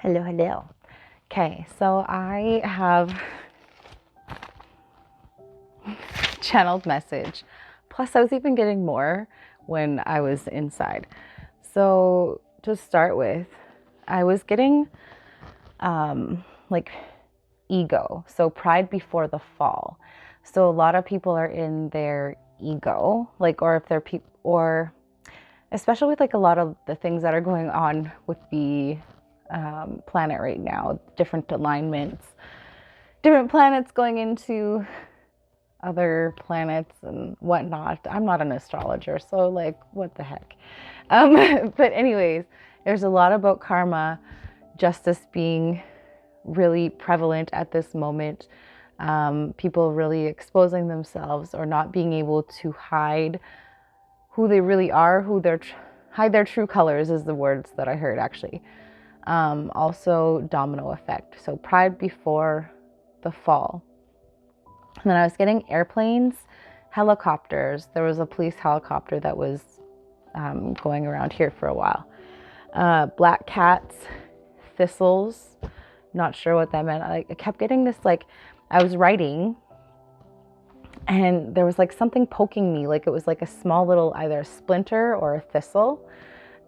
Hello, hello. Okay, so I have channeled message. Plus, I was even getting more when I was inside. So, to start with, I was getting like ego. So, pride before the fall. So, a lot of people are in their ego, like, or if they're people, or especially with like a lot of the things that are going on with the planet right now, different alignments, different planets going into other planets and whatnot. I'm not an astrologer, so like, what the heck? But anyways, there's a lot about karma, justice being really prevalent at this moment. People really exposing themselves or not being able to hide who they really are, hide their true colors is the words that I heard actually. Also domino effect. So pride before the fall. And then I was getting airplanes, helicopters. There was a police helicopter that was going around here for a while. Black cats, thistles. Not sure what that meant. I kept getting this, like, I was writing and there was like something poking me, like it was like a small little either a splinter or a thistle.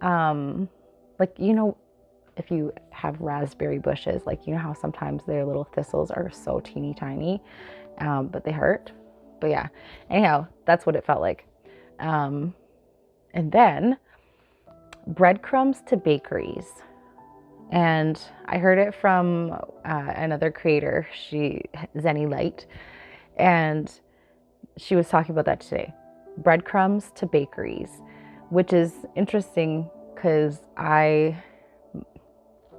Like, if you have raspberry bushes, like, how sometimes their little thistles are so teeny tiny, but they hurt. But yeah, anyhow, that's what it felt like. And then breadcrumbs to bakeries. And I heard it from another creator, Zenny Light, and she was talking about that today. Breadcrumbs to bakeries, which is interesting because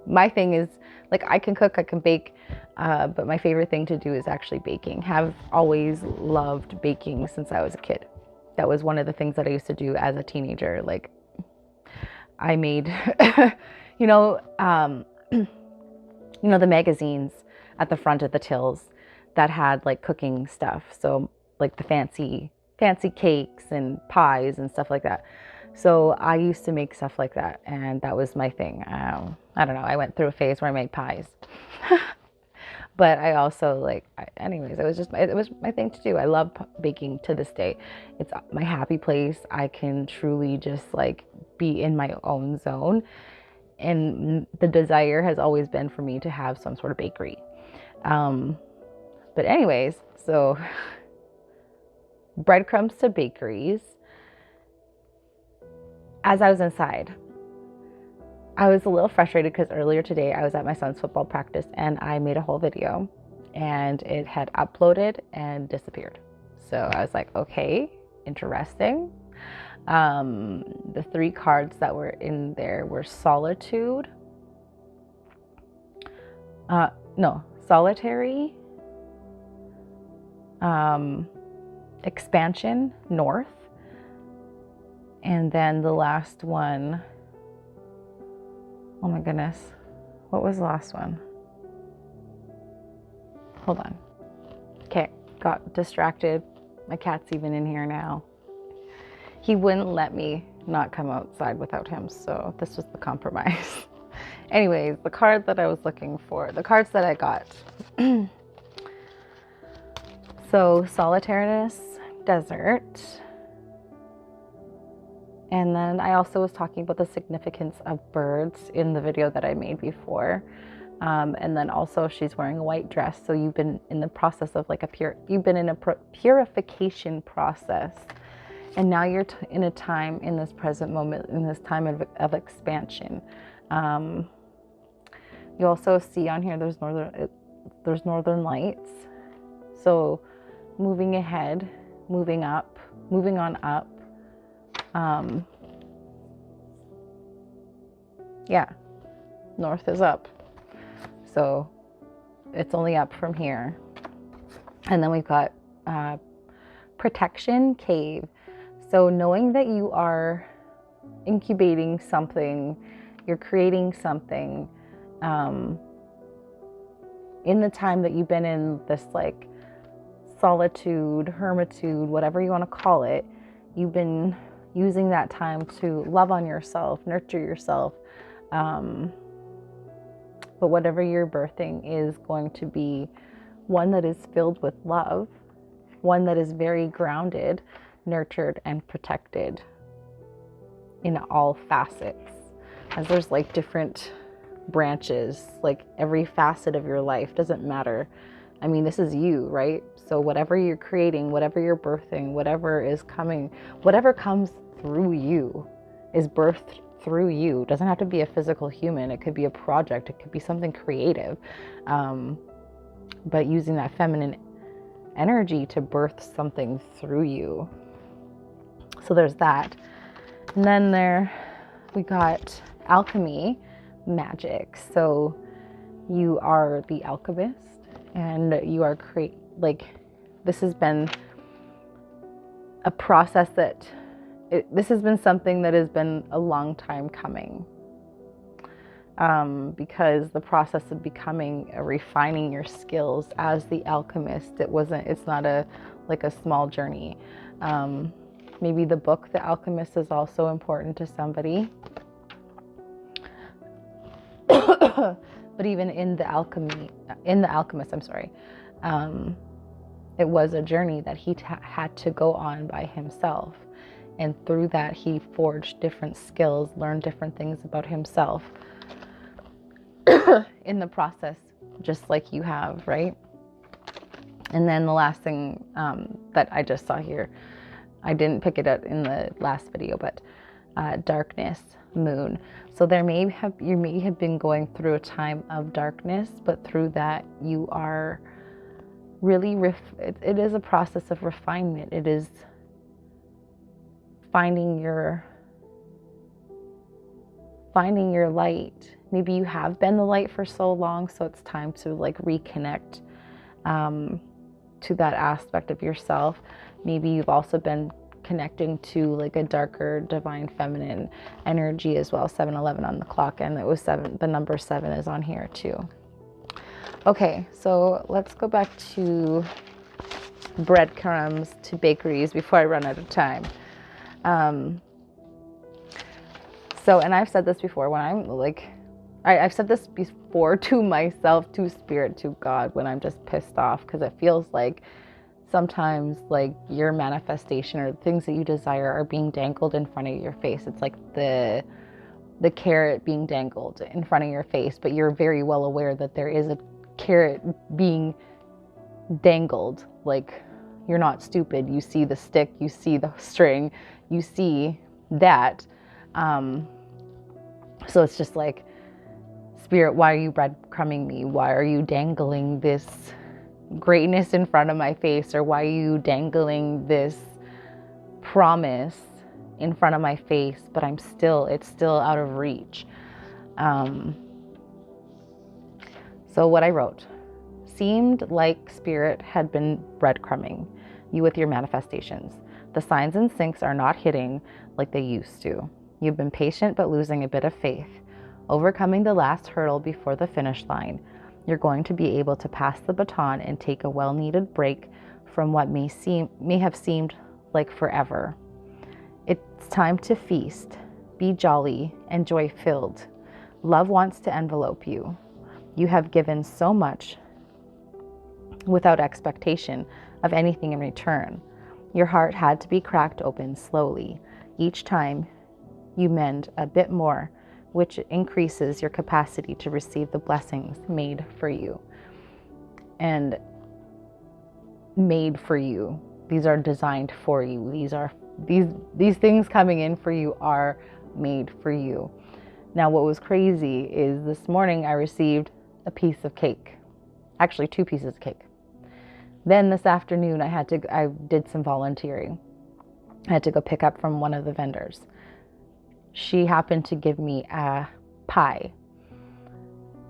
my thing is, like, I can cook, I can bake, but my favorite thing to do is actually baking. Have always loved baking since I was a kid. That was one of the things that I used to do as a teenager. Like, I made, you know, um, the magazines at the front of the tills that had like cooking stuff. So like the fancy cakes and pies and stuff like that. So I used to make stuff like that, and that was my thing. I don't know. I went through a phase where I made pies, but I also anyways, it was my thing to do. I love baking to this day. It's my happy place. I can truly just like be in my own zone, and the desire has always been for me to have some sort of bakery. But anyways, so breadcrumbs to bakeries. As I was inside, I was a little frustrated because earlier today I was at my son's football practice and I made a whole video and it had uploaded and disappeared. So I was like, okay, interesting. The 3 cards that were in there were solitude, solitary, expansion, north, and then the last one, oh my goodness, what was the last one? Hold on. Okay, got distracted. My cat's even in here now. He wouldn't let me not come outside without him, so this was the compromise. Anyways, the card that I was looking for, the cards that I got. So solitariness, desert. And then I also was talking about the significance of birds in the video that I made before. And then also she's wearing a white dress. So you've been in the process of like you've been in a purification process. And now you're in a time, in this present moment, in this time of expansion. You also see on here, there's northern lights. So moving ahead, moving up, moving on up. Yeah, north is up. So it's only up from here. And then we've got protection, cave. So knowing that you are incubating something, you're creating something, in the time that you've been in this like solitude, hermitude, whatever you want to call it, you've been using that time to love on yourself, nurture yourself, but whatever you're birthing is going to be one that is filled with love, one that is very grounded, nurtured, and protected in all facets. As there's like different branches, like every facet of your life doesn't matter. I mean, this is you, right? So whatever you're creating, whatever you're birthing, whatever is coming, whatever comes through you is birthed through you. It doesn't have to be a physical human. It could be a project. It could be something creative. But using that feminine energy to birth something through you. So there's that. And then we got alchemy, magic. So you are the alchemist, and you are this has been a process this has been something that has been a long time coming. Because the process of refining your skills as the alchemist, it's not a small journey. Maybe the book The Alchemist is also important to somebody. But even in The Alchemist, it was a journey that he had to go on by himself. And through that, he forged different skills, learned different things about himself in the process, just like you have, right? And then the last thing that I just saw here, I didn't pick it up in the last video, but darkness, moon. So you may have been going through a time of darkness, but through that you are really, it is a process of refinement. It is finding your light. Maybe you have been the light for so long, so it's time to reconnect to that aspect of yourself. Maybe you've also been connecting to a darker divine feminine energy as well. 7:11 on the clock, and it was 7. The number 7 is on here too. Okay, so let's go back to breadcrumbs to bakeries before I run out of time. And I've said this before, when I'm I've said this before to myself, to spirit, to God, when I'm just pissed off, because it feels like sometimes your manifestation or things that you desire are being dangled in front of your face. It's like the carrot being dangled in front of your face, but you're very well aware that there is a carrot being dangled. You're not stupid. You see the stick, you see the string, you see that. So it's just Spirit, why are you breadcrumbing me? Why are you dangling this greatness in front of my face? Or why are you dangling this promise in front of my face, but it's still out of reach? So what I wrote seemed like Spirit had been breadcrumbing you with your manifestations. The signs and sinks are not hitting like they used to. You've been patient, but losing a bit of faith. Overcoming the last hurdle before the finish line, you're going to be able to pass the baton and take a well-needed break from what may have seemed like forever. It's time to feast, be jolly, and joy-filled. Love wants to envelope you. You have given so much without expectation of anything in return. Your heart had to be cracked open slowly. Each time you mend a bit more, which increases your capacity to receive the blessings made for you. And made for you. These are designed for you. These things coming in for you are made for you. Now, what was crazy is this morning I received a piece of cake. Actually, 2 pieces of cake. Then this afternoon I did some volunteering. I had to go pick up from one of the vendors. She happened to give me a pie.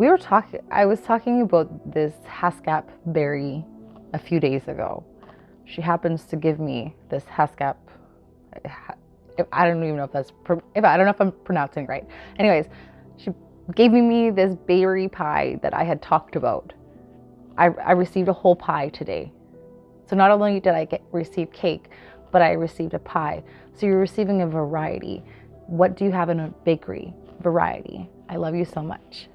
I was talking about this haskap berry a few days ago. She happens to give me this haskap. I don't even know I don't know if I'm pronouncing it right. Anyways, she gave me this berry pie that I had talked about. I received a whole pie today. So not only did I receive cake, but I received a pie. So you're receiving a variety. What do you have in a bakery? Variety. I love you so much.